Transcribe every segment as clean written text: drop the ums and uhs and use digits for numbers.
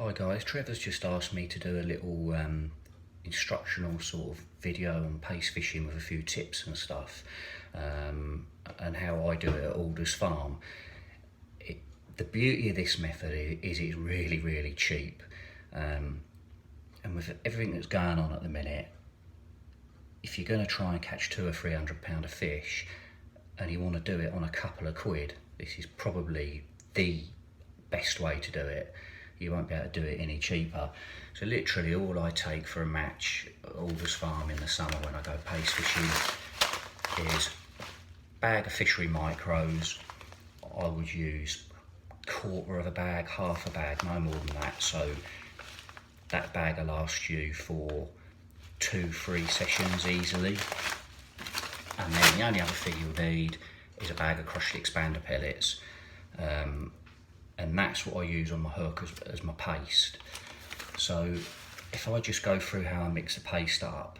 Hi guys, Trevor's just asked me to do a little instructional sort of video on paste fishing with a few tips and stuff, and how I do it at Alders Farm. The beauty of this method is it's really cheap, and with everything that's going on at the minute, if you're going to try and catch £200 or £300 of fish and you want to do it on a couple of quid, this is probably the best way to do it. You won't be able to do it any cheaper. So literally all I take for a match at Alders Farm in the summer when I go paste fishing is a bag of fishery micros. I would use quarter of a bag, half a bag, no more than that. So that bag will last you for 2-3 sessions easily. And then the only other thing you'll need is a bag of crushed expander pellets. And that's what I use on my hook as my paste. So if I just go through how I mix the paste up,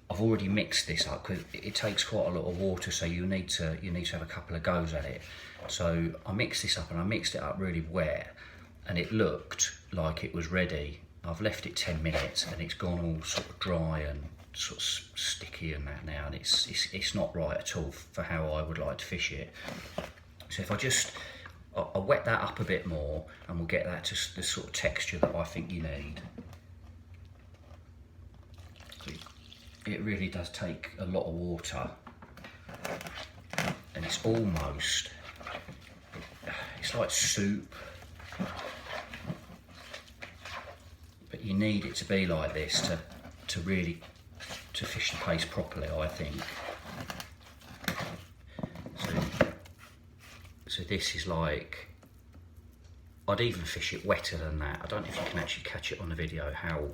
I've already mixed this up because it takes quite a lot of water, so you need to have a couple of goes at it. So I mixed this up and I mixed it up really wet, and it looked like it was ready. I've left it 10 minutes and it's gone all sort of dry and sort of sticky and that now, and it's not right at all for how I would like to fish it. So if I'll wet that up a bit more and we'll get that to the sort of texture that I think you need. It really does take a lot of water, and it's like soup, but you need it to be like this to really fish the paste properly, I think. So this is like, I'd even fish it wetter than that. I don't know if you can actually catch it on the video how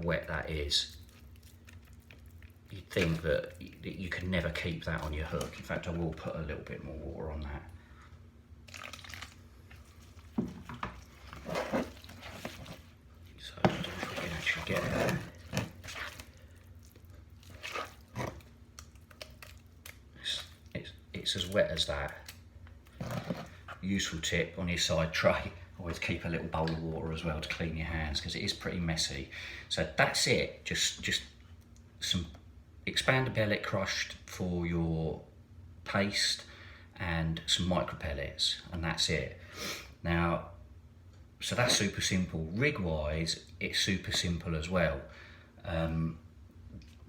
wet that is. You'd think that you can never keep that on your hook. In fact, I will put a little bit more water on that. So I don't know if we can actually get that. It's as wet as that. Useful tip on your side tray, always keep a little bowl of water as well to clean your hands, because it is pretty messy. So that's it, just some expander pellet crushed for your paste and some micro pellets, and that's it. Now, so that's super simple. Rig wise, it's super simple as well.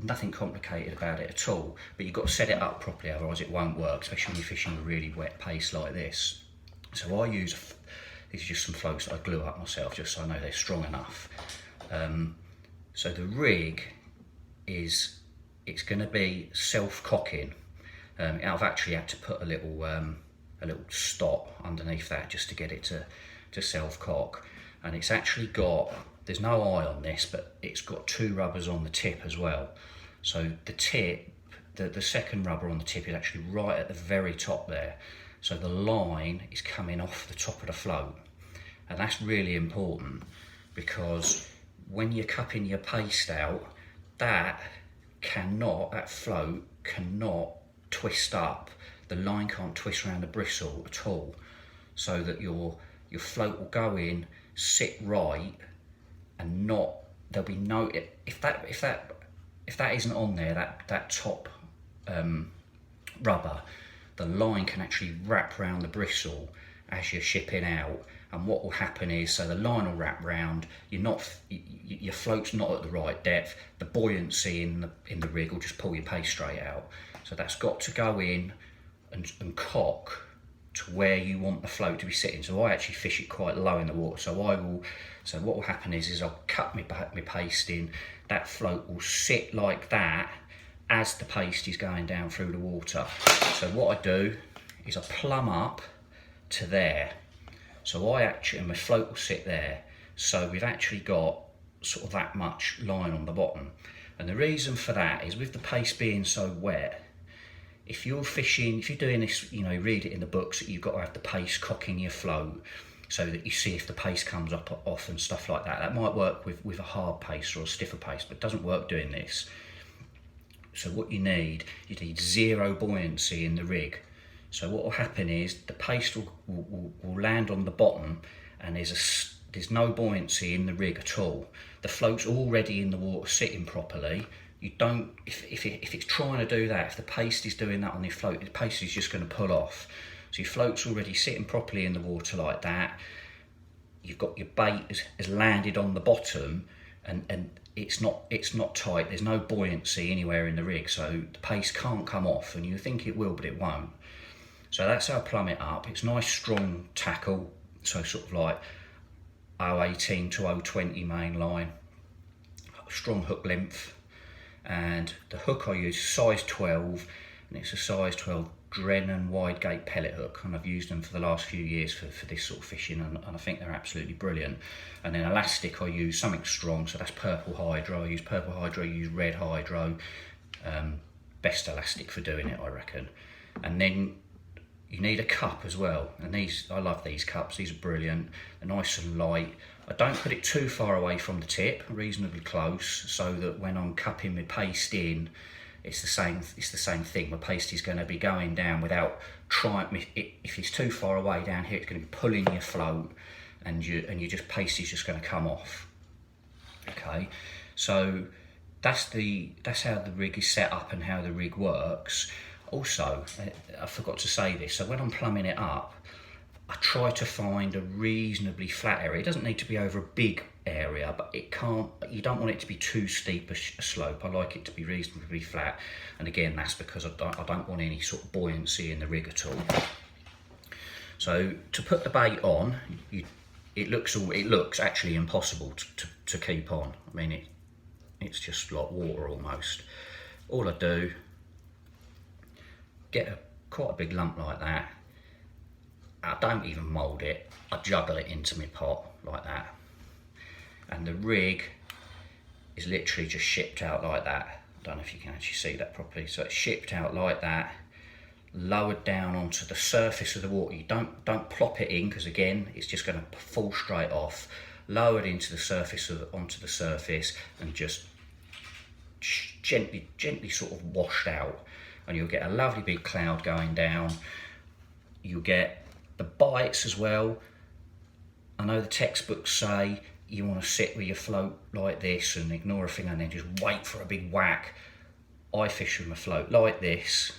Nothing complicated about it at all, but you've got to set it up properly, otherwise it won't work, especially when you're fishing a really wet paste like this. So I use, these are just some floats that I glue up myself just so I know they're strong enough. So the rig it's going to be self-cocking. I've actually had to put a little stop underneath that just to get it to self-cock, and it's actually got, there's no eye on this, but it's got 2 rubbers on the tip as well. So the tip, the second rubber on the tip is actually right at the very top there. So the line is coming off the top of the float. And that's really important, because when you're cupping your paste out, that float cannot twist up. The line can't twist around the bristle at all. So that your float will go in, sit right, and there'll be no, if that isn't on there, that top rubber, the line can actually wrap around the bristle as you're shipping out, and what will happen is, so the line will wrap round, your float's not at the right depth, the buoyancy in the rig will just pull your paste straight out. So that's got to go in and cock to where you want the float to be sitting. So I actually fish it quite low in the water. So what will happen is I'll cut my paste in, that float will sit like that as the paste is going down through the water. So what I do is I plumb up to there. So and my float will sit there. So we've actually got sort of that much line on the bottom. And the reason for that is, with the paste being so wet, if you're doing this, read it in the books that you've got to have the paste cocking your float so that you see if the paste comes off and stuff like that. That might work with a hard paste or a stiffer paste, but it doesn't work doing this. So what you need 0 buoyancy in the rig. So what will happen is the paste will land on the bottom, and there's there's no buoyancy in the rig at all. The float's already in the water sitting properly. You don't, if it's trying to do that, if the paste is doing that on your float, the paste is just going to pull off. So your float's already sitting properly in the water like that. You've got your bait has landed on the bottom, and it's not tight. There's no buoyancy anywhere in the rig, so the paste can't come off, and you think it will, but it won't. So that's how I plumb it up. It's nice strong tackle, so sort of like 018 to 020 main line, strong hook length, and the hook I use is size 12, and it's a size 12 Drennan wide gate pellet hook, and I've used them for the last few years for this sort of fishing, and I think they're absolutely brilliant. And then elastic I use something strong, so that's purple hydro. I use purple hydro, I use red hydro, best elastic for doing it, I reckon. And then you need a cup as well, and these, I love these cups, these are brilliant. They're nice and light. I don't put it too far away from the tip, reasonably close, so that when I'm cupping my paste in, it's the same thing. My paste is going to be going down without trying. If it's too far away down here, it's going to be pulling your float, and your just paste is just going to come off. Okay, so that's how the rig is set up and how the rig works. Also, I forgot to say this. So when I'm plumbing it up, I try to find a reasonably flat area. It doesn't need to be over a big area, but it can't. You don't want it to be too steep a slope. I like it to be reasonably flat, and again, that's because I don't want any sort of buoyancy in the rig at all. So to put the bait on, it looks actually impossible to keep on. I mean, it's just like water almost. All I do, get quite a big lump like that. I don't even mould it, I juggle it into my pot like that. And the rig is literally just shipped out like that. I don't know if you can actually see that properly. So it's shipped out like that, lowered down onto the surface of the water. You don't plop it in, because again, it's just going to fall straight off. Lowered into the surface onto the surface, and just gently sort of washed out. And you'll get a lovely big cloud going down. You'll get the bites as well. I know the textbooks say you want to sit with your float like this and ignore everything and then just wait for a big whack. I fish with my float like this,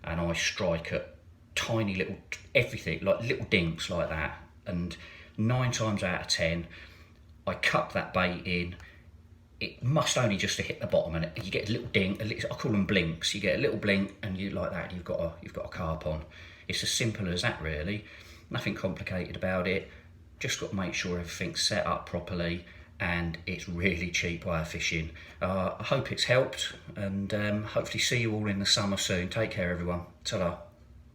and I strike at tiny little everything, like little dinks like that, and 9 times out of 10 I cup that bait in. It must only just to hit the bottom, and you get a little ding. I call them blinks. You get a little blink, and you like that. You've got a carp on. It's as simple as that, really. Nothing complicated about it. Just got to make sure everything's set up properly, and it's really cheap wire fishing. I hope it's helped, and hopefully see you all in the summer soon. Take care, everyone. Ta-ra.